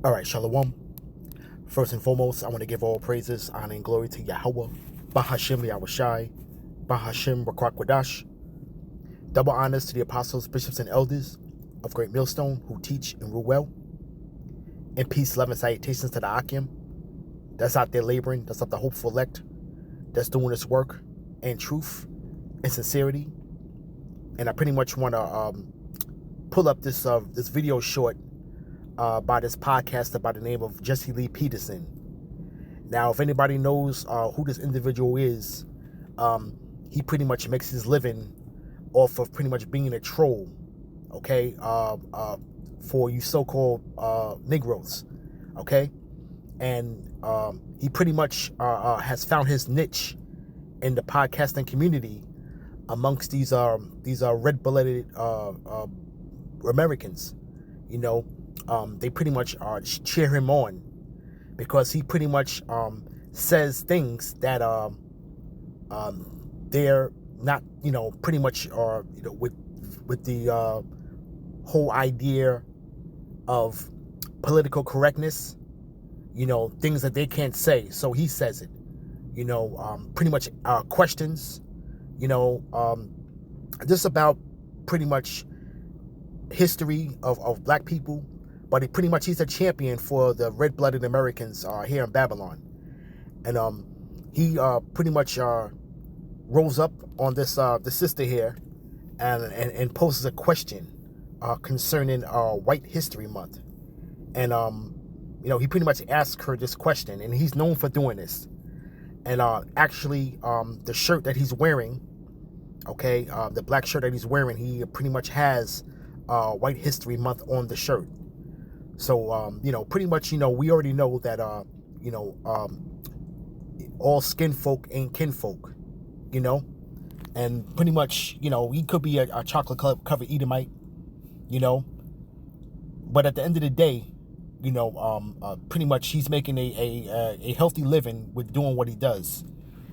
All right, Shalom. First and foremost, I want to give all praises, honor, and glory to Yahweh, Bahashim Yahushai, Bahashim Rakwadash. Double honors to the apostles, bishops, and elders of Great Millstone who teach and rule well. And peace, love, and salutations to the Akim that's out there laboring, that's of the hopeful elect, that's doing this work in truth and sincerity. And I pretty much want to pull up this video short by this podcaster by the name of Jesse Lee Peterson. Now, if anybody knows who this individual is, he pretty much makes his living off of pretty much being a troll, okay, for you so-called Negroes, okay? And he pretty much has found his niche in the podcasting community amongst these red-blooded Americans. You know, they pretty much cheer him on because he pretty much says things that they're not, you know, pretty much with the whole idea of political correctness, you know, things that they can't say, so he says it, you know, pretty much questions, you know, just about pretty much history of black people, but he's a champion for the red-blooded Americans here in Babylon. And he pretty much rolls up on this the sister here and poses a question concerning White History Month. And you know, he pretty much asks her this question, and he's known for doing this. And actually the shirt that he's wearing, okay, the black shirt that he's wearing, he pretty much has White History Month on the shirt. So you know, pretty much, you know, we already know that you know, all skin folk ain't kinfolk, you know. And pretty much, you know, he could be a chocolate covered Edomite, you know, but at the end of the day, you know, pretty much he's making a healthy living with doing what he does,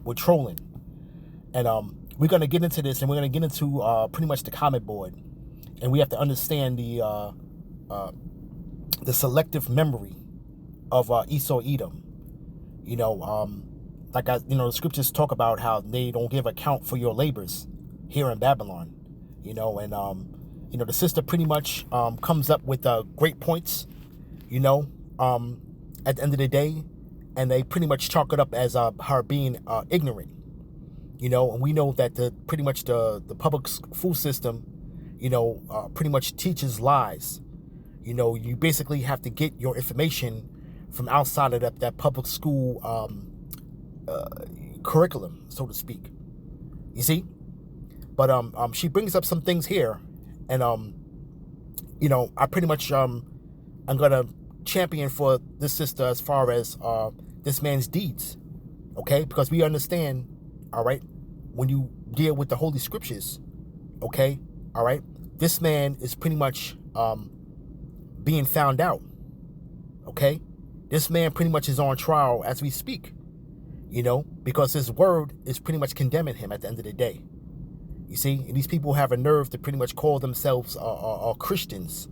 with trolling. And we're gonna get into this, and we're gonna get into pretty much the comment board, and we have to understand the selective memory of Esau Edom. You know, like you know, the scriptures talk about how they don't give account for your labors here in Babylon. You know, and you know, the sister pretty much comes up with great points. You know, at the end of the day, and they pretty much chalk it up as her being ignorant. You know, and we know that pretty much the public school system, you know, pretty much teaches lies. You know, you basically have to get your information from outside of that public school curriculum, so to speak. You see? But she brings up some things here, and you know, I pretty much I'm gonna champion for this sister as far as this man's deeds, okay? Because we understand, all right, when you deal with the Holy Scriptures, okay, all right, this man is pretty much being found out, okay? This man pretty much is on trial as we speak, you know, because his word is pretty much condemning him at the end of the day. You see, and these people have a nerve to pretty much call themselves Christians,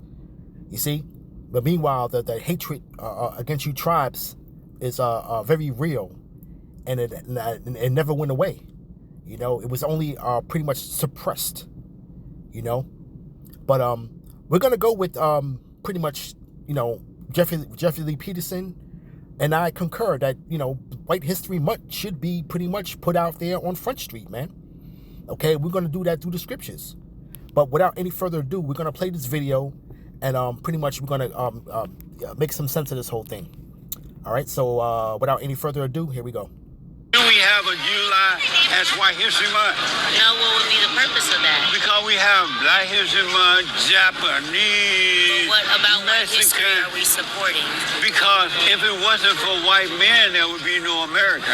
you see. But meanwhile, the hatred against you tribes is very real, and it never went away. You know, it was only pretty much suppressed, you know. But we're gonna go with pretty much, you know, Jeffrey Lee Peterson, and I concur that, you know, White History Month should be pretty much put out there on Front Street, man. Okay, we're gonna do that through the scriptures. But without any further ado, we're gonna play this video, and pretty much we're gonna make some sense of this whole thing. All right, so without any further ado, here we go. Do we have a July as White History Month? No, what would be the purpose of that? Because we have Black History Month, Japanese, What about what history Mexican. are we supporting? Because if it wasn't for white men, there would be no America.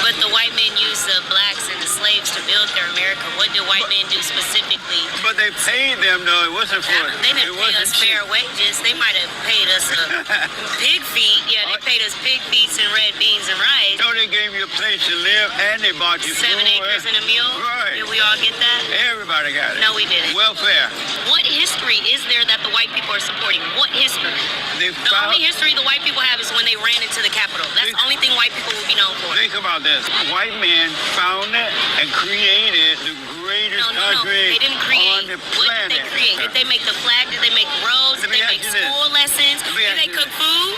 But the white men used the blacks and the slaves to build their America. What did white men do specifically? But they paid them, though. It wasn't for They didn't it pay wasn't us cheap. fair wages. They might have paid us pig feet. Yeah, they paid us pig feet and red beans and rice. So they gave you a place to live, and they bought you 7 food. acres and a mule? Right. Did we all get that? Everybody got it. No, we didn't. Welfare. What history history is there that the white people are supporting? What history? They The found, only history the white people have is when they ran into the Capitol. That's the only thing white people will be known for. think about this. White men founded and created the greatest No. country They didn't create. on the What planet. did they create? Did they make the flag? Did they make roads? Let Did me they ask make you this. school lessons? Let me Did ask they you cook this. food?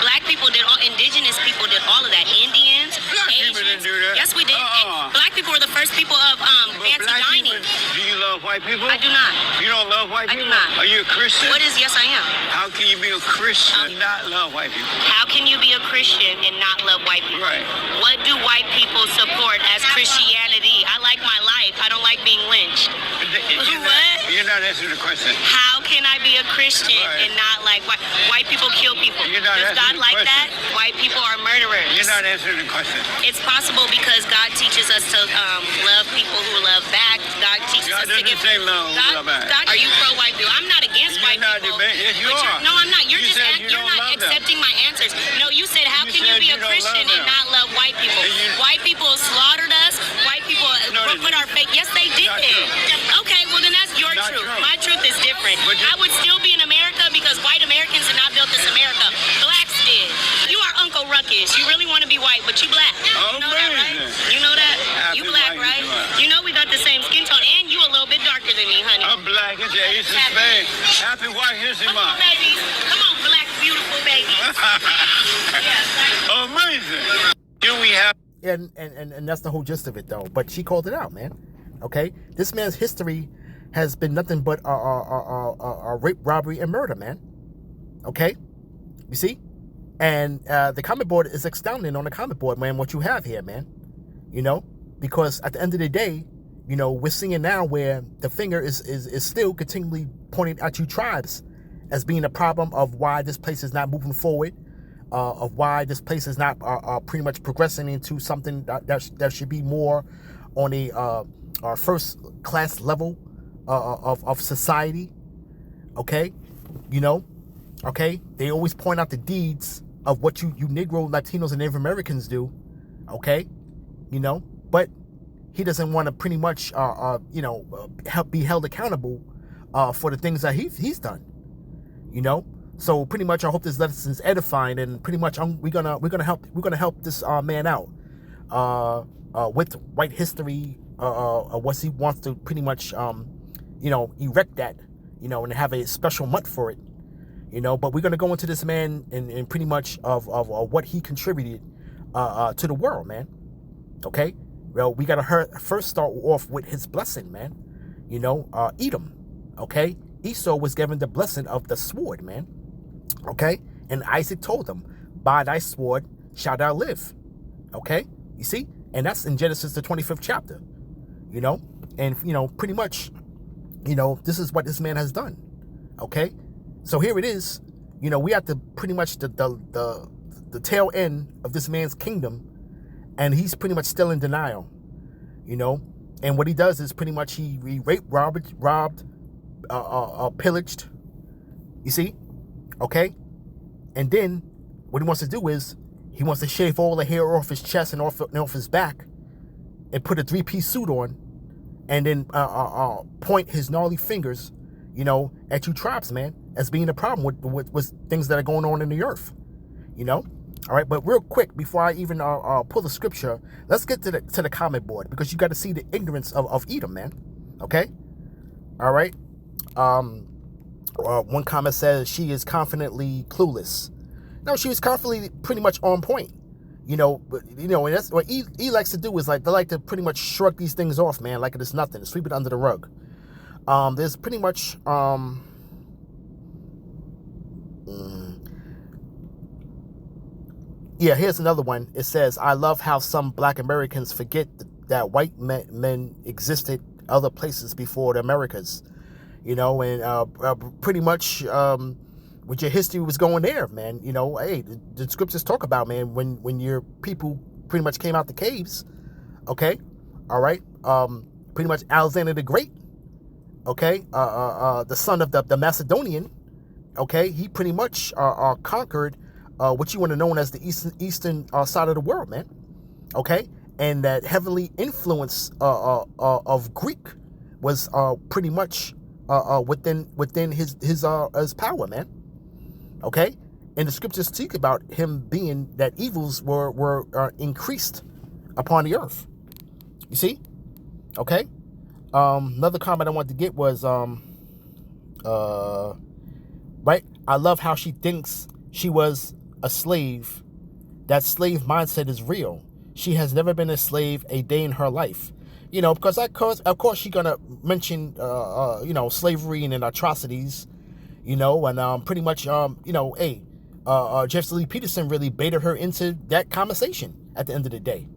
Black people did all. Indigenous people did all of that. Indians, Black people Asians. didn't do that. Yes, we did. Black people were the first people of But fancy black dining. people, do you love white people? I do not. You don't love white I do people? not. Are you a Christian? What is? Yes, I am. How can you be a Christian and not love white people? How can you be a Christian and not love white people? Right. What do white people support as Christianity? I like my life. I don't like being lynched. You're not answering the question. How can I be a Christian Right. and not like white people kill people? You're not Does God answering the like question. that? White people are murderers. You're not answering the question. It's possible because God teaches us to love people who love back. God teaches God us to doesn't give. say love back. God, are you pro-white people? I'm not against You're white not people. debating. Yes, you but are. No, I'm not. You're You just said you you're don't not love them. accepting my answers. No, you said how You can you said be you a don't Christian love and them. not love white people? And you- White people slaughtered us. White people No, they put our faith. Yes, they did. Not true. Okay, well then that's your Not truth. true. My truth is different. But you- I would still be in America because white Americans did not build this America. Blacks did. You are Uncle Ruckus. You really want to be white, but you black. You know that, right? Amazing. You know that? Happy You black, white right? you are. You know we got the same skin tone, and you a little bit darker than me, honey. I'm black. It's the Ace of Spades. Happy White History Come on, Month. baby. Come on, black, beautiful baby. Amazing. Here we have. And that's the whole gist of it, though. But she called it out, man. Okay, this man's history has been nothing but rape, robbery, and murder, man. Okay, you see, and the comment board is astounding on the comment board, man. What you have here, man. You know, because at the end of the day, you know, we're seeing now where the finger is still continually pointing at you tribes as being a problem of why this place is not moving forward, of why this place is not pretty much progressing into something that should be more on a first class level of society. Okay, you know, okay, they always point out the deeds of what you Negro, Latinos, and Native Americans do. Okay, you know, but he doesn't want to pretty much help be held accountable for the things that he's done. You know, so pretty much I hope this lesson's edifying, and pretty much we're gonna help this man out with white history, what he wants to pretty much erect that, and have a special month for it, but we're gonna go into this man and pretty much of what he contributed to the world, man. Okay, well, we gotta first start off with his blessing, man. Edom. Okay, Esau was given the blessing of the sword, man. Okay, and Isaac told him, by thy sword shalt thou live. Okay, you see, and that's in Genesis the 25th chapter. And pretty much, this is what this man has done. Okay, so here it is. We have to pretty much the tail end of this man's kingdom, and he's pretty much still in denial. And what he does is pretty much he raped, robbed, pillaged. You see, okay, and then what he wants to do is he wants to shave all the hair off his chest and off his back, and put a 3-piece suit on, and then point his gnarly fingers, at you tribes, man, as being a problem with things that are going on in the earth. All right, but real quick, before I even pull the scripture, let's get to the comment board, because you got to see the ignorance of Edom, man. Okay, all right. One comment says she is confidently clueless. No, she was confidently pretty much on point. And that's what he likes to do, is they like to pretty much shrug these things off, man, like it is nothing, sweep it under the rug. There's pretty much yeah, here's another one. It says, I love how some black Americans forget that white men existed other places before the Americas. And pretty much with your history was going there, man. Hey, the scriptures talk about, man, when your people pretty much came out the caves. Okay, all right. Pretty much Alexander the Great. Okay, the son of the Macedonian. Okay, he pretty much conquered what you want to know as the eastern side of the world, man. Okay, and that heavily influence of Greek was pretty much within his power, man. Okay, and the scriptures speak about him being that evils were increased upon the earth. You see, okay. Another comment I wanted to get was right. I love how she thinks she was a slave. That slave mindset is real. She has never been a slave a day in her life. You know, because of course she's gonna mention slavery and atrocities. You know, and pretty much hey, Jesse Lee Peterson really baited her into that conversation at the end of the day.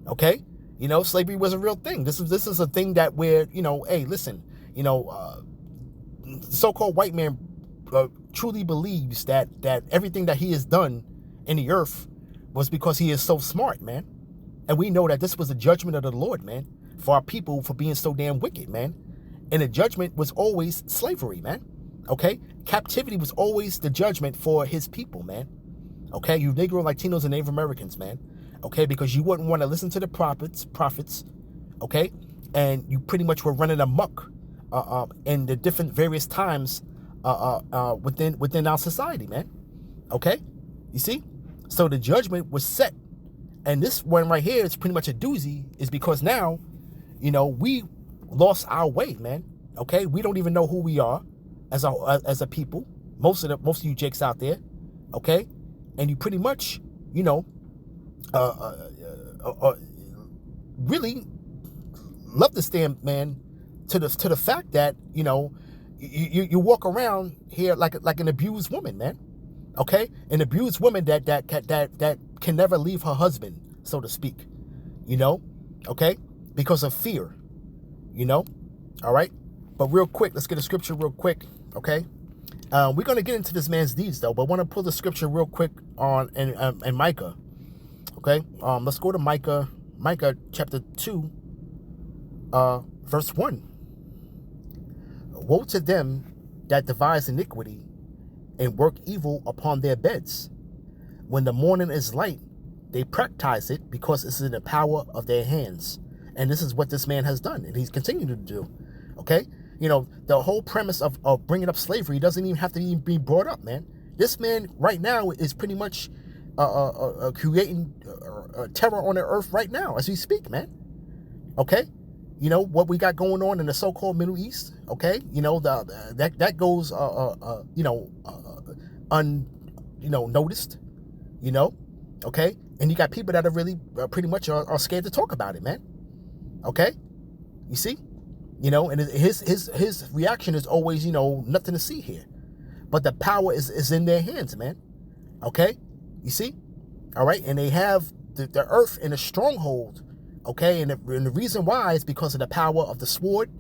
Okay, you know, slavery was a real thing. This is a thing that where, you know, hey, listen, you know, so-called white man truly believes that everything that he has done in the earth was because he is so smart, man. And we know that this was a judgment of the Lord, man, for our people for being so damn wicked, man. And the judgment was always slavery, man. Okay? Captivity was always the judgment for his people, man. Okay? You Negro, Latinos, and Native Americans, man. Okay? Because you wouldn't want to listen to the prophets, okay? And you pretty much were running amok in the different various times within our society, man. Okay? You see? So the judgment was set. And this one right here is pretty much a doozy, is because now, you know, we lost our way, man. Okay? We don't even know who we are as a people. Most of you jakes out there. Okay? And you pretty much, you know, really love to stand, man, to the fact that, you know, you walk around here like an abused woman, man. Okay, an abused woman that can never leave her husband, so to speak. You know, okay, because of fear. You know, all right. But real quick, let's get a scripture real quick. Okay, we're gonna get into this man's deeds though, but I want to pull the scripture real quick on in Micah. Okay, let's go to Micah chapter 2, verse 1. Woe to them that devise iniquity and work evil upon their beds. When the morning is light, they practice it because it's in the power of their hands. And this is what this man has done, and he's continuing to do. Okay? You know, the whole premise of bringing up slavery doesn't even have to even be brought up, man. This man right now is pretty much creating terror on the earth right now as we speak, man. Okay? You know, what we got going on in the so-called Middle East, okay? You know, that goes, noticed, you know, okay? And you got people that are really pretty much are scared to talk about it, man. Okay? You see? You know, and his reaction is always, you know, nothing to see here. But the power is in their hands, man. Okay? You see? All right? And they have the earth in a stronghold. Okay, and the reason why is because of the power of the sword,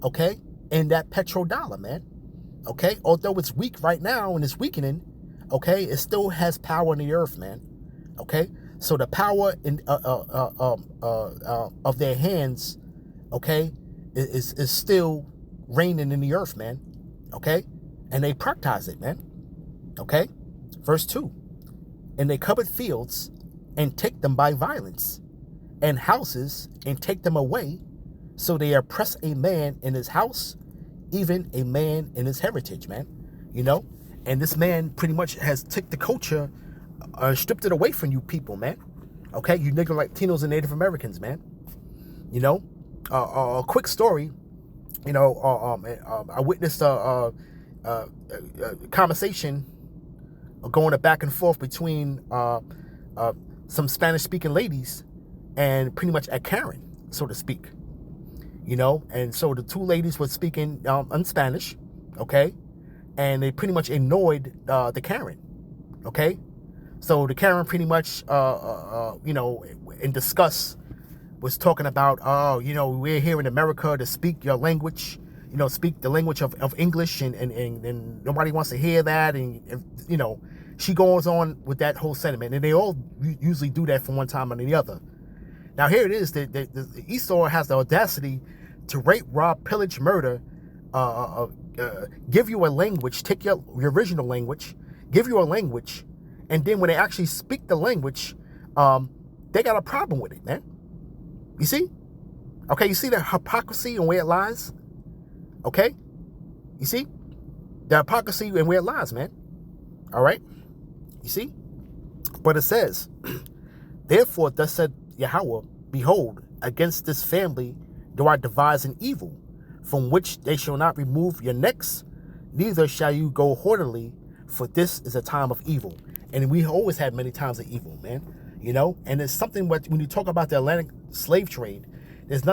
okay, and that petrodollar, man. Okay, although it's weak right now and it's weakening, okay, it still has power in the earth, man. Okay, so the power in of their hands, okay, is still reigning in the earth, man. Okay, and they practice it, man. Okay, verse 2, and they covet fields and take them by violence, and houses and take them away, so they oppress a man in his house, even a man in his heritage, man. You know, and this man pretty much has took the culture, stripped it away from you people, man. Okay, you Negro Latinos and Native Americans, man. You know, a quick story. You know, I witnessed a conversation going back and forth between some Spanish-speaking ladies and pretty much a Karen, so to speak. You know, and so the two ladies were speaking in Spanish, okay, and they pretty much ignored the Karen, okay. So the Karen pretty much, you know, in disgust, was talking about, oh, you know, we're here in America to speak your language, you know, speak the language of English, and nobody wants to hear that, and you know, she goes on with that whole sentiment, and they all usually do that from one time or the other. Now here it is, the Esau has the audacity to rape, rob, pillage, murder, give you a language, take your original language, give you a language, and then when they actually speak the language, they got a problem with it, man. You see? Okay, you see the hypocrisy and where it lies? Okay? You see? The hypocrisy and where it lies, man. All right? You see? But it says, therefore, thus said Yahweh, behold, against this family do I devise an evil, from which they shall not remove your necks, neither shall you go haughtily, for this is a time of evil. And we always had many times of evil, man. You know? And it's something when you talk about the Atlantic slave trade, that's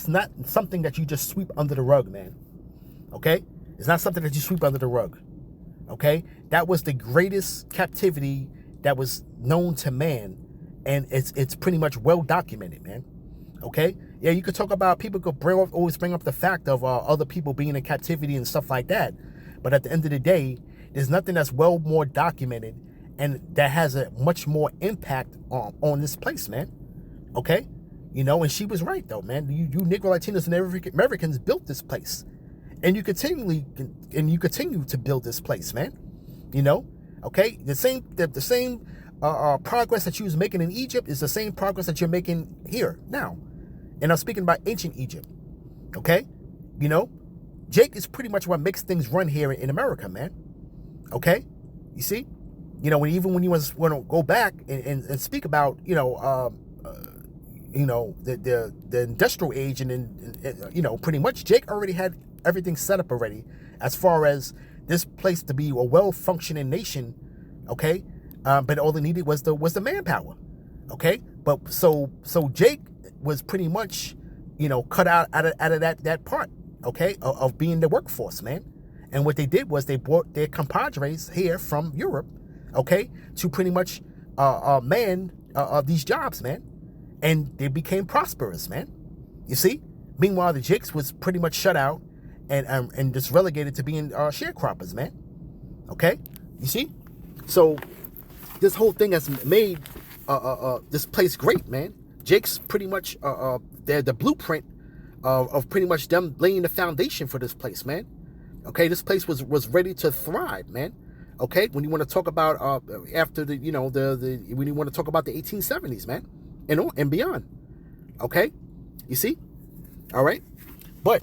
not something that you just sweep under the rug, man. Okay? It's not something that you sweep under the rug. Okay? That was the greatest captivity that was known to man. And it's pretty much well documented, man. Okay? Yeah, you could talk about, people could always bring up the fact of other people being in captivity and stuff like that. But at the end of the day, there's nothing that's well more documented and that has a much more impact on this place, man. Okay? You know, and she was right, though, man. You Negro, Latinos, and Americans built this place. And you continue to build this place, man. You know? Okay? The same progress that you was making in Egypt is the same progress that you're making here now. And I'm speaking about ancient Egypt. Okay? You know? Jake is pretty much what makes things run here in America, man. Okay? You see? You know, when you want to go back and speak about, the industrial age and pretty much Jake already had everything set up already as far as this place to be a well-functioning nation, okay? But all they needed was the manpower, okay? But so Jake was pretty much, cut out of that part, okay, of being the workforce, man. And what they did was they brought their compadres here from Europe, okay, to pretty much man these jobs, man. And they became prosperous, man. You see? Meanwhile, the Jakes was pretty much shut out and just relegated to being sharecroppers, man. Okay? You see? So this whole thing has made this place great, man. Jake's pretty much they're the blueprint of pretty much them laying the foundation for this place, man. Okay, this place was ready to thrive, man. Okay, when you want to talk about after when you want to talk about the 1870s, man, and beyond. Okay, you see, all right, but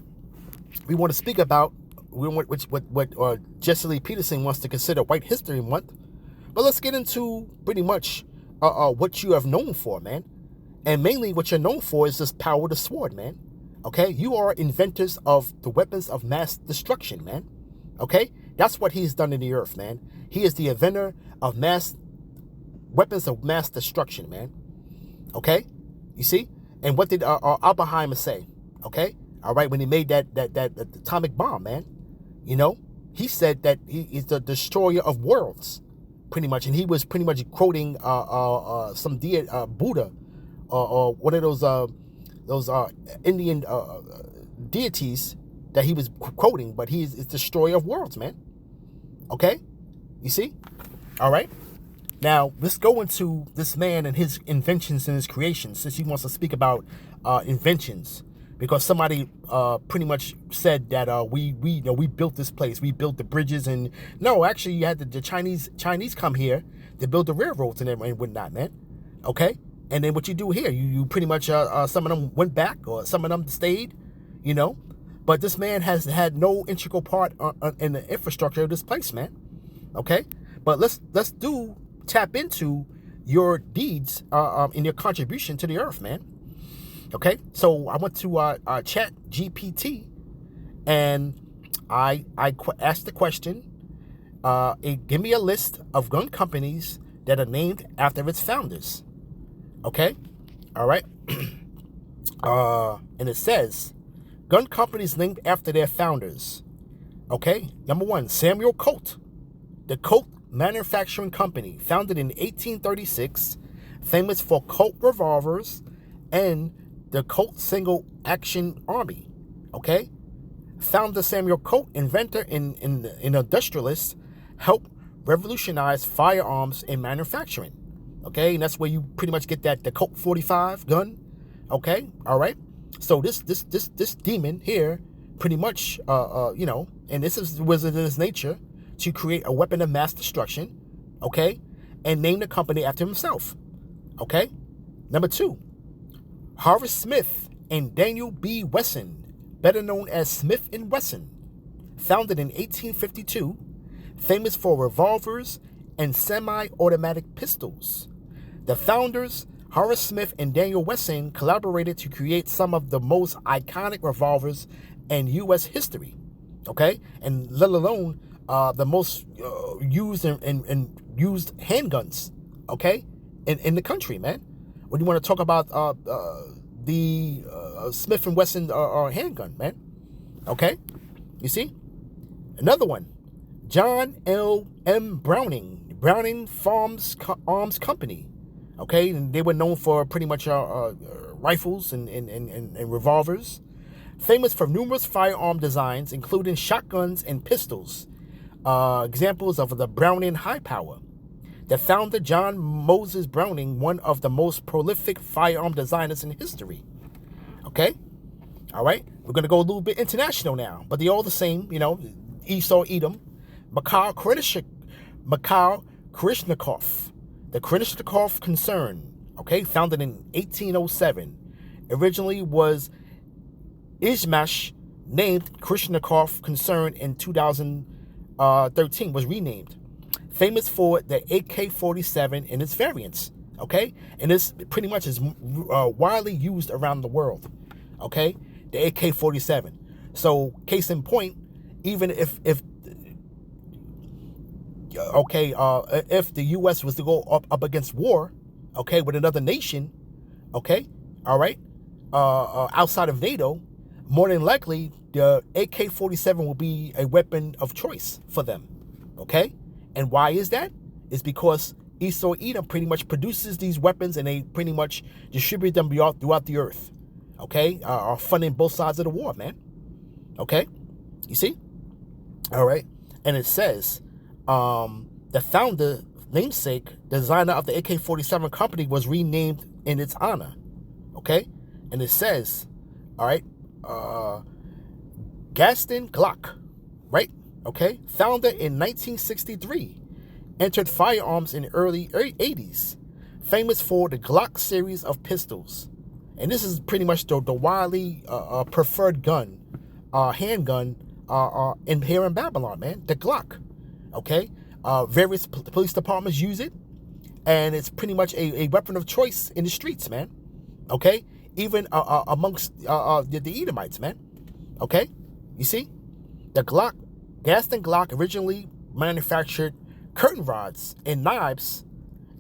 we want to speak about what Jesse Lee Peterson wants to consider White History Month. But let's get into pretty much what you have known for, man, and mainly what you're known for is this power of the sword, man. Okay, you are inventors of the weapons of mass destruction, man. Okay, that's what he's done in the earth, man. He is the inventor of weapons of mass destruction, man. Okay, you see? And what did Oppenheimer say? Okay, all right, when he made that atomic bomb, man. He said that he is the destroyer of worlds, pretty much, and he was pretty much quoting some Buddha or one of those Indian deities that he was quoting, but he is destroyer of worlds, man. Okay, you see? All right. Now let's go into this man and his inventions and his creations, since he wants to speak about inventions, because somebody pretty much said that we built this place, we built the bridges, and no, actually you had the Chinese come here to build the railroads and whatnot, man. Okay. And then what you do here, you pretty much, some of them went back or some of them stayed, But this man has had no integral part in the infrastructure of this place, man. Okay? But let's tap into your deeds in your contribution to the earth, man. Okay? So I went to Chat GPT and I asked the question, give me a list of gun companies that are named after its founders. Okay, all right. And it says, gun companies named after their founders. Okay, number 1, Samuel Colt, the Colt Manufacturing Company, founded in 1836, famous for Colt revolvers and the Colt Single Action Army. Okay, founder Samuel Colt, inventor and industrialist, helped revolutionize firearms and manufacturing. Okay, and that's where you pretty much get the Colt 45 gun. Okay, all right. So this demon here, pretty much, and this was in his nature to create a weapon of mass destruction. Okay, and name the company after himself. Okay, number 2, Harvey Smith and Daniel B. Wesson, better known as Smith and Wesson, founded in 1852, famous for revolvers and semi-automatic pistols. The founders, Horace Smith and Daniel Wesson, collaborated to create some of the most iconic revolvers in U.S. history, okay? And let alone the most used and used handguns, okay, in the country, man. When you want to talk about the Smith and Wesson handgun, man, okay? You see? Another one, John L. M. Browning Farms Arms Company, okay? And they were known for pretty much rifles and revolvers, famous for numerous firearm designs, including shotguns and pistols. Examples of the Browning High Power. The founder, John Moses Browning, one of the most prolific firearm designers in history. Okay? All right? We're going to go a little bit international now, but they're all the same, you know, Esau, Edom. Mikhail Krishnikov, the Krishnikov concern, okay, founded in 1807, originally was Izmash, named Krishnikov concern in 2013, was renamed. Famous for the AK-47 and its variants, okay? And this pretty much is widely used around the world, okay? The AK-47. So, case in point, even if the U.S. was to go up against war, okay, with another nation, okay, all right, outside of NATO, more than likely the AK-47 will be a weapon of choice for them, okay? And why is that? It's because Esau Edom pretty much produces these weapons and they pretty much distribute them throughout the earth, okay? Are funding both sides of the war, man, okay? You see? All right, and it says the founder, namesake, designer of the AK-47 company was renamed in its honor, okay? And it says, all right, Gaston Glock, right? Okay, founded in 1963, entered firearms in early 80s, famous for the Glock series of pistols. And this is pretty much the widely preferred gun, handgun, in here in Babylon, man, the Glock, okay? Various police departments use it, and it's pretty much a weapon of choice in the streets, man, okay? Even amongst the Edomites, man, okay? You see? The Glock, Gaston Glock originally manufactured curtain rods and knives,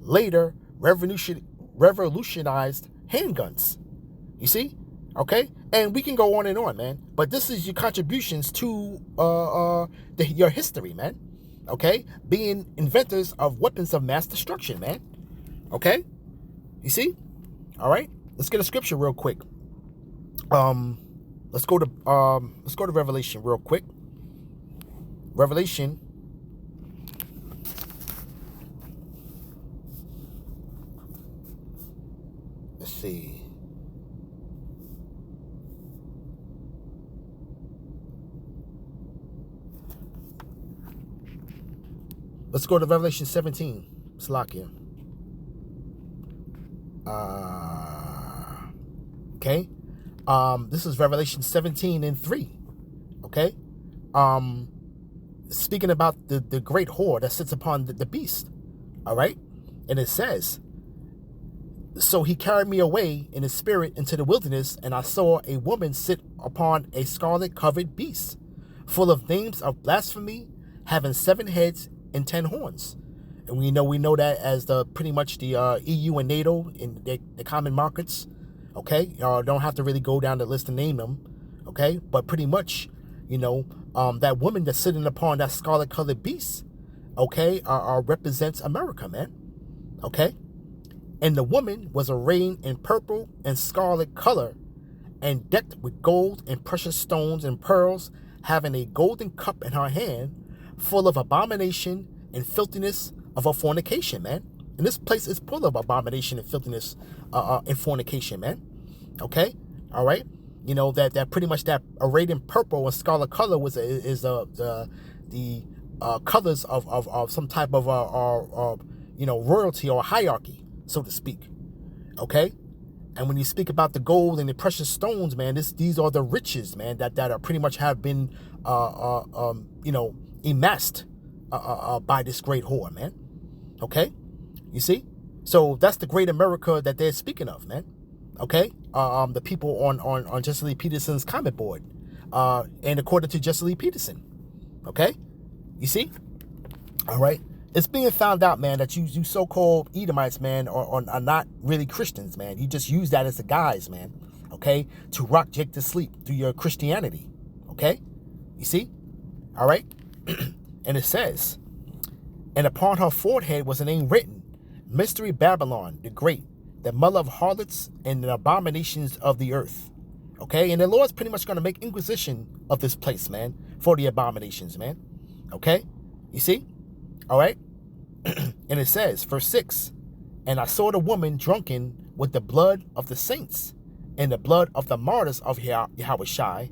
later revolutionized handguns. You see? Okay? And we can go on and on, man. But this is your contributions to your history, man. Okay? Being inventors of weapons of mass destruction, man. Okay? You see? All right? Let's get a scripture real quick. Let's go to Revelation real quick. Revelation. Let's see. Let's go to Revelation 17. Slakia. Okay. This is Revelation 17:3. Okay. Speaking about the great whore that sits upon the beast. All right. And it says, so he carried me away in the spirit into the wilderness, and I saw a woman sit upon a scarlet covered beast, full of names of blasphemy, having 7 heads and 10 horns. And we know that as pretty much the EU and NATO in the common markets. Okay, don't have to really go down the list and name them. Okay, but pretty much, that woman that's sitting upon that scarlet colored beast, okay, represents America, man. Okay, and the woman was arrayed in purple and scarlet color, and decked with gold and precious stones and pearls, having a golden cup in her hand, full of abomination and filthiness of her fornication, man. And this place is full of abomination and filthiness and fornication, man. Okay, all right. That pretty much that arrayed in purple and scarlet color is the colors of some type of royalty or hierarchy, so to speak. Okay, And when you speak about the gold and the precious stones, man, these are the riches, man, that are pretty much have been, amassed by this great whore, man. Okay, you see? So that's the great America that they're speaking of, man. Okay, the people on Jesse Lee Peterson's comment board, and according to Jesse Lee Peterson. Okay, you see? All right. It's being found out, man, that you so-called Edomites, man, are not really Christians, man. You just use that as a guise, man, okay, to rock Jake to sleep through your Christianity, okay? You see? All right? And it says, and upon her forehead was a name written, Mystery Babylon the Great, the mother of harlots and the abominations of the earth, okay? And the Lord's pretty much going to make inquisition of this place, man, for the abominations, man, okay? You see? All right? And it says, verse 6, and I saw the woman drunken with the blood of the saints and the blood of the martyrs of Yahushai.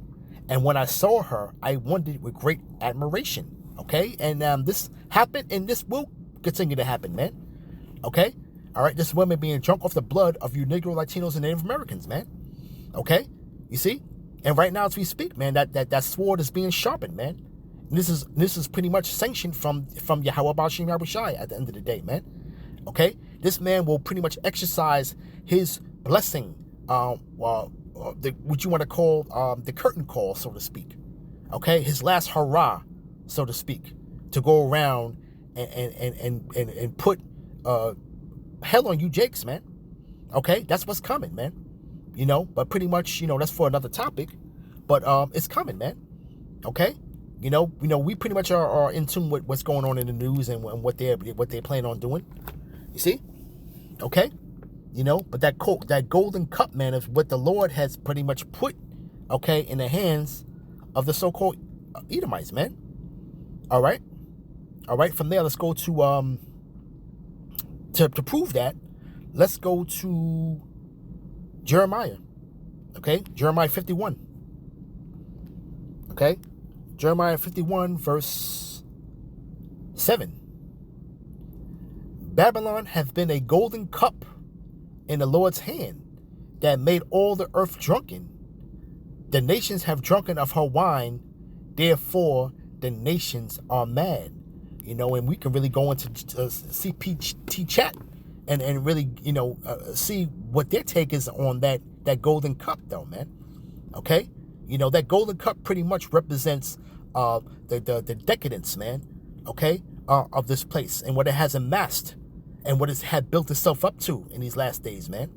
And when I saw her, I wondered with great admiration. Okay? And this happened, and this will continue to happen, man. Okay? All right? This woman being drunk off the blood of you Negro, Latinos, and Native Americans, man. Okay? You see? And right now as we speak, man, that sword is being sharpened, man. This is pretty much sanctioned from Yahweh Bashim Yahushai at the end of the day, man. Okay? This man will pretty much exercise his blessing, what you want to call the curtain call, so to speak. Okay? His last hurrah, so to speak, to go around and put hell on you jakes, man. Okay? That's what's coming, man. But pretty much, that's for another topic. But it's coming, man. Okay? We pretty much are in tune with what's going on in the news and what they're planning on doing. You see? Okay? But that golden cup, man, is what the Lord has pretty much put, okay, in the hands of the so-called Edomites, man. All right? All right, from there, let's go to prove that, let's go to Jeremiah. Okay? Jeremiah 51. Okay? Jeremiah 51, verse 7. Babylon hath been a golden cup in the Lord's hand that made all the earth drunken. The nations have drunken of her wine, therefore the nations are mad. And we can really go into CPT chat and really, see what their take is on that golden cup, though, man. Okay? That golden cup pretty much represents the decadence, man, okay, of this place and what it has amassed and what it had built itself up to in these last days, man.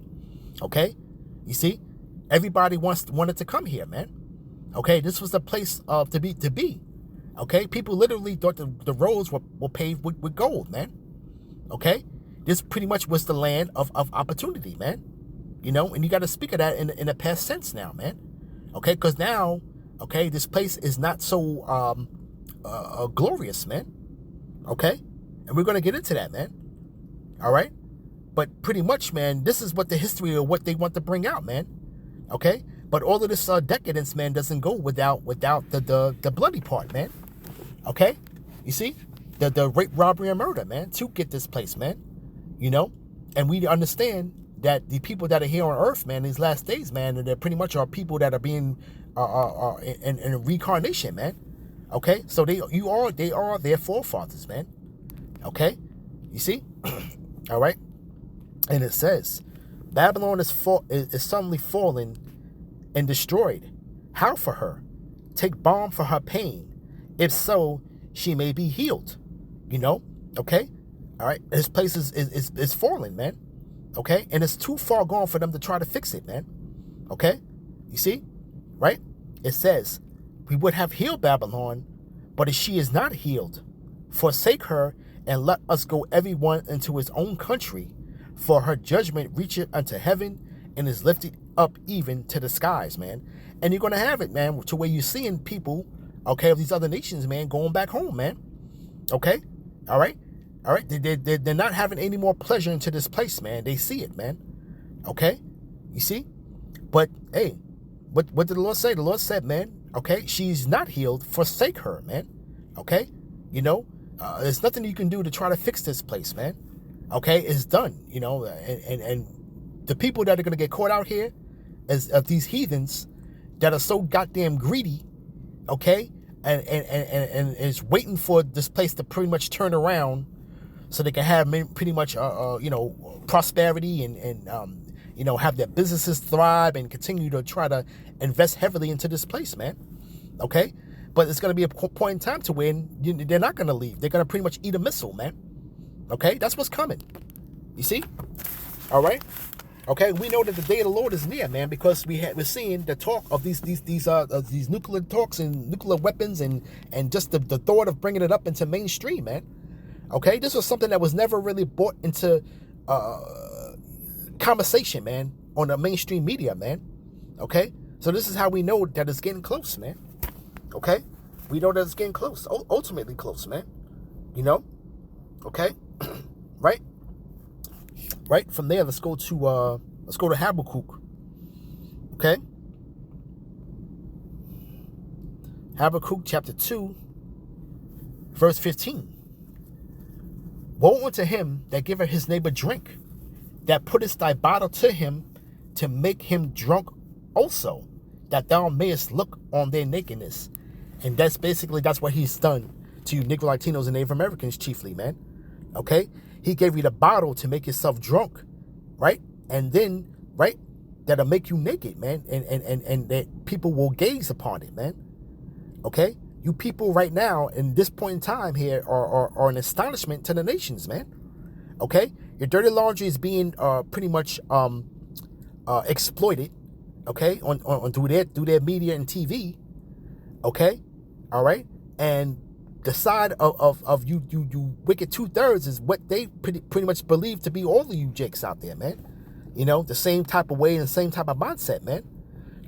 Okay? You see? Everybody wanted to come here, man. Okay? This was the place to be. Okay? People literally thought the roads were paved with gold, man. Okay? This pretty much was the land of opportunity, man. And you got to speak of that in a past sense now, man. Okay? Because now, okay, this place is not so glorious, man. Okay? And we're going to get into that, man. All right? But pretty much, man, this is what the history of what they want to bring out, man. Okay? But all of this decadence, man, doesn't go without the bloody part, man. Okay? You see? The rape, robbery, and murder, man, to get this place, man. And we understand that the people that are here on earth, man, these last days, man, they're pretty much are people that are being in reincarnation, man. Okay? So they are their forefathers, man. Okay? You see? All right? And it says, Babylon is suddenly fallen and destroyed. How for her? Take balm for her pain. If so, she may be healed. Okay? All right? This place is fallen, man. Okay? And it's too far gone for them to try to fix it, man. Okay? You see? Right? It says, we would have healed Babylon, but if she is not healed, forsake her and let us go everyone into his own country, for her judgment reacheth unto heaven and is lifted up even to the skies, man. And you're going to have it, man, to where you're seeing people, okay, of these other nations, man, going back home, man. Okay? All right? All right? They're not having any more pleasure into this place, man. They see it, man. Okay? You see? But, hey, what did the Lord say? The Lord said, man, okay, she's not healed. Forsake her, man. Okay? There's nothing you can do to try to fix this place, man. Okay? It's done, and the people that are going to get caught out here as these heathens that are so goddamn greedy, okay, and is waiting for this place to pretty much turn around so they can have pretty much, prosperity and have their businesses thrive and continue to try to invest heavily into this place, man. Okay? But it's going to be a point in time to when they're not going to leave. They're going to pretty much eat a missile, man. Okay? That's what's coming. You see? All right? Okay? We know that the day of the Lord is near, man, because we're seeing the talk of these nuclear talks and nuclear weapons and just the thought of bringing it up into mainstream, man. Okay? This was something that was never really brought into conversation, man, on the mainstream media, man. Okay? So this is how we know that it's getting close, man. Okay? We know that it's getting close. Ultimately close, man. Okay? Right? Right? From there, let's go to Habakkuk. Okay? Habakkuk chapter 2, verse 15. Woe unto him that giveth his neighbor drink, that puttest thy bottle to him to make him drunk also, that thou mayest look on their nakedness. And that's what he's done to you Negro Latinos and Native Americans chiefly, man. Okay? He gave you the bottle to make yourself drunk, right? And then, right, that'll make you naked, man. And that people will gaze upon it, man. Okay? You people right now, in this point in time here, are an astonishment to the nations, man. Okay? Your dirty laundry is being pretty much exploited, okay, on through their media and TV, okay, all right, and the side of you wicked 2/3 is what they pretty much believe to be all of you jakes out there, man. The same type of way and the same type of mindset, man.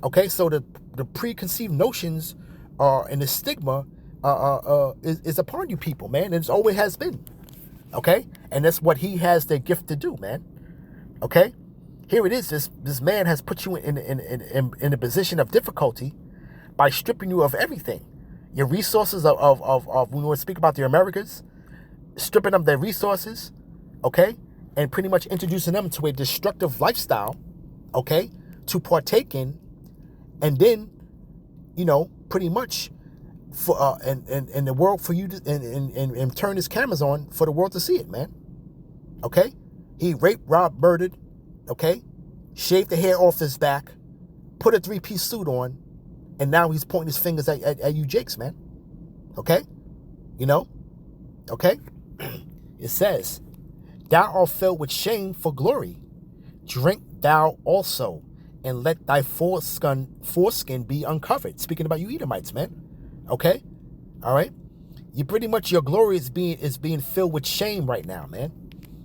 Okay, so the preconceived notions and the stigma is upon you people, man, and it always has been. Okay, and that's what he has the gift to do, man. Okay, here it is. This man has put you in a position of difficulty by stripping you of everything, your resources of when we speak about the Americas, stripping them their resources, okay, and pretty much introducing them to a destructive lifestyle, okay, to partake in, and then, pretty much for and the world for you to and turn his cameras on for the world to see it, man. Okay? He raped, robbed, murdered, okay? Shaved the hair off his back, put a 3-piece suit on, and now he's pointing his fingers at you jakes, man. Okay? Okay? It says, thou art filled with shame for glory. Drink thou also, and let thy foreskin be uncovered. Speaking about you Edomites, man. Okay? All right? You pretty much, your glory is being filled with shame right now, man.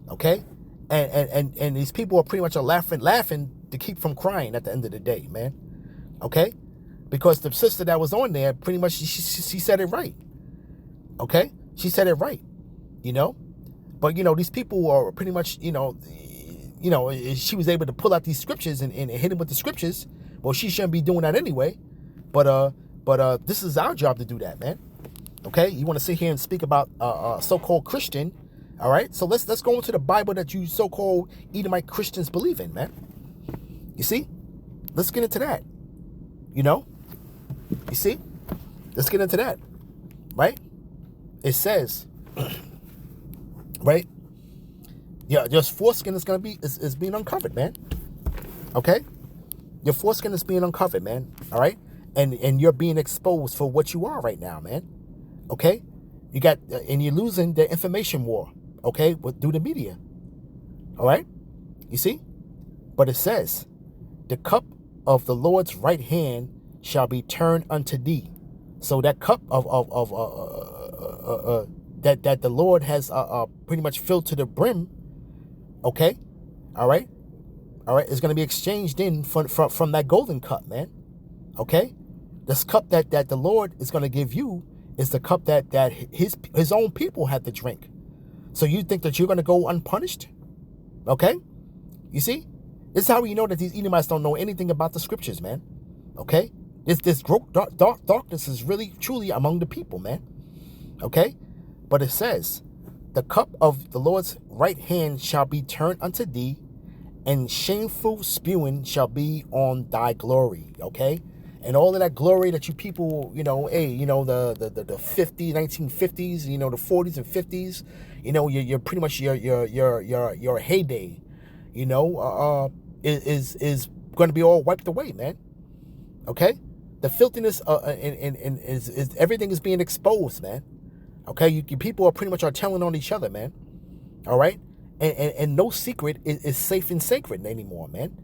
Okay? And these people are pretty much laughing to keep from crying at the end of the day, man. Okay? Because the sister that was on there, pretty much, she said it right. Okay? She said it right. But, these people are pretty much, she was able to pull out these scriptures and hit him with the scriptures. Well, she shouldn't be doing that anyway. But this is our job to do that, man. Okay? You want to sit here and speak about so-called Christian, all right? So let's go into the Bible that you so-called Edomite Christians believe in, man. You see? Let's get into that. You see? Let's get into that. Right? It says, right? Yeah, your foreskin is being uncovered, man. Okay? Your foreskin is being uncovered, man. All right? And you're being exposed for what you are right now, man. Okay? You got, and you're losing the information war, okay, through the media. All right? You see? But it says, the cup of the Lord's right hand shall be turned unto thee. So that cup that the Lord has pretty much filled to the brim, okay? All right? All right, is going to be exchanged in from that golden cup, man. Okay? This cup that the Lord is going to give you is the cup that his own people had to drink. So you think that you're going to go unpunished? Okay? You see? This is how we know that these Edomites don't know anything about the scriptures, man. Okay? This darkness is really, truly among the people, man. Okay? But it says, the cup of the Lord's right hand shall be turned unto thee, and shameful spewing shall be on thy glory. Okay? And all of that glory that you people, hey, the 1950s, the 40s and 50s, you're pretty much your heyday, is going to be all wiped away, man. Okay? The filthiness and is everything is being exposed, man. Okay? You people are pretty much are telling on each other, man. All right? And no secret is safe and sacred anymore, man.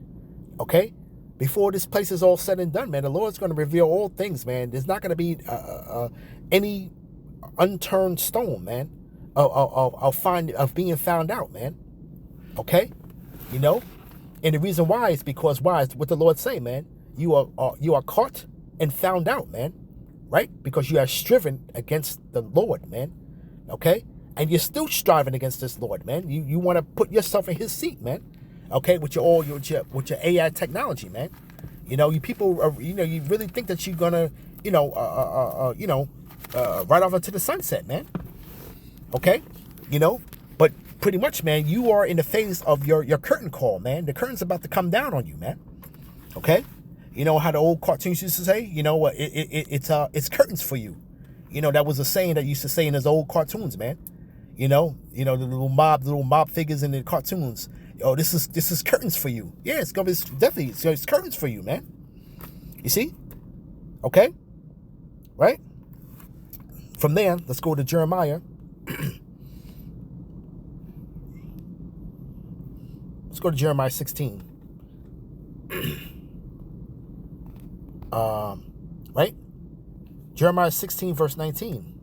Okay? Before this place is all said and done, man, the Lord's going to reveal all things, man. There's not going to be any unturned stone, man, of being found out, man. Okay? And the reason why is because why is what the Lord say, man. You are caught and found out, man. Right? Because you have striven against the Lord, man. Okay? And you're still striving against this Lord, man. You want to put yourself in his seat, man. Okay, with your AI technology, man. You people are, you really think that you're gonna, right off into the sunset, man. Okay, but pretty much, man, you are in the phase of your curtain call, man. The curtain's about to come down on you, man. Okay, you know how the old cartoons used to say, it's curtains for you. That was a saying that used to say in those old cartoons, man. The little mob figures in the cartoons. Oh, this is curtains for you. Yeah, it's definitely it's curtains for you, man. You see? Okay? Right? From there, let's go to Jeremiah. Let's go to Jeremiah 16. Right? Jeremiah 16, verse 19.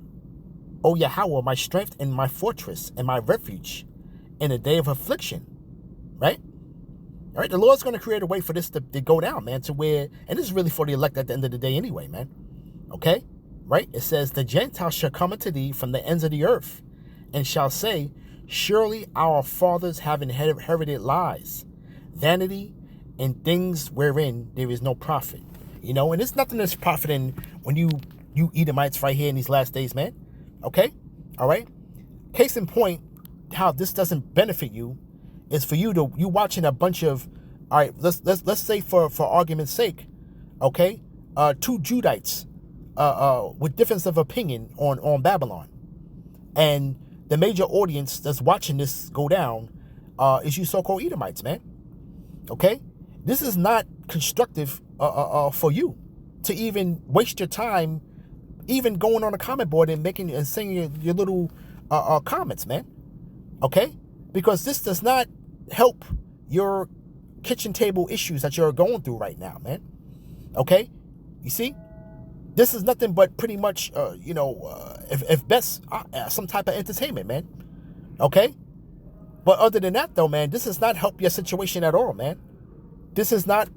O Yahweh, my strength and my fortress and my refuge in a day of affliction. Right? All right, the Lord's going to create a way for this to go down, man, to where, and this is really for the elect at the end of the day anyway, man. Okay? Right? It says, the Gentiles shall come unto thee from the ends of the earth, and shall say, surely our fathers have inherited lies, vanity, and things wherein there is no profit. And there's nothing that's profiting when you Edomites right here in these last days, man. Okay? All right? Case in point, how this doesn't benefit you is for you watching a bunch of, all right, let's say for argument's sake, okay, two Judites with difference of opinion on Babylon, and the major audience that's watching this go down is you so-called Edomites, man. Okay, this is not constructive for you to even waste your time even going on a comment board and making and saying your little comments, man. Okay, because this does not help your kitchen table issues that you're going through right now, man. Okay, you see, this is nothing but pretty much, if best, some type of entertainment, man. Okay, but other than that, though, man, this does not help your situation at all, man. This is not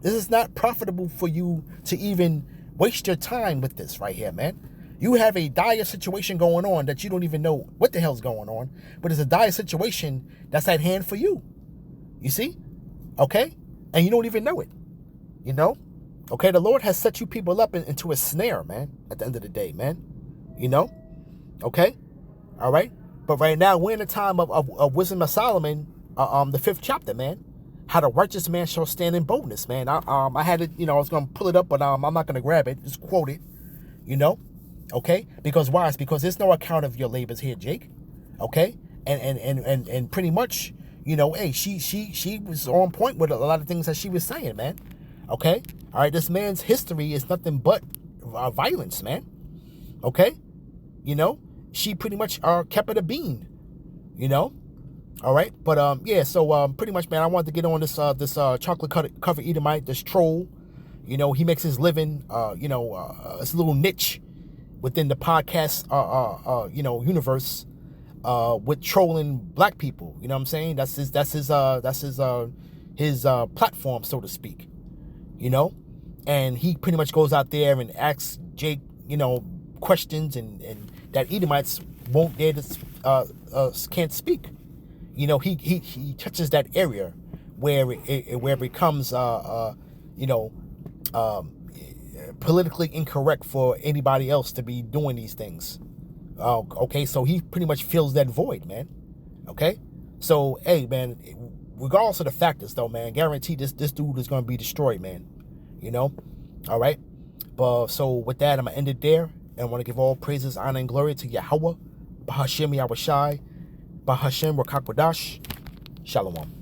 profitable for you to even waste your time with this right here, man. You have a dire situation going on that you don't even know what the hell's going on, but it's a dire situation that's at hand for you. You see? Okay? And you don't even know it. Okay, the Lord has set you people up into a snare, man, at the end of the day, man. Okay? All right? But right now, we're in the time of Wisdom of Solomon, the 5th chapter, man. How the righteous man shall stand in boldness, man. I had it, I was going to pull it up, but I'm not going to grab it. Just quote it, Okay? Because why? It's because there's no account of your labors here, Jake. Okay? And pretty much, hey, she was on point with a lot of things that she was saying, man. Okay? All right, this man's history is nothing but violence, man. Okay? She pretty much kept it a bean. All right? But yeah, so pretty much, man, I wanted to get on this chocolate cover Edomite, this troll. He makes his living, it's a little niche within the podcast universe with trolling black people. You know what I'm saying? That's his platform, so to speak. And he pretty much goes out there and asks Jake, questions and that Edomites won't dare to can't speak. He touches that area where it becomes politically incorrect for anybody else to be doing these things. Okay, so he pretty much fills that void, man. Okay, so hey, man, regardless of the factors, though, man, guarantee this dude is going to be destroyed, man. You know? All right? But so with that, I'm going to end it there. And I want to give all praises, honor, and glory to Yahweh, Bahashem Yahushai, Bahashem Rakakwadash. Shalom.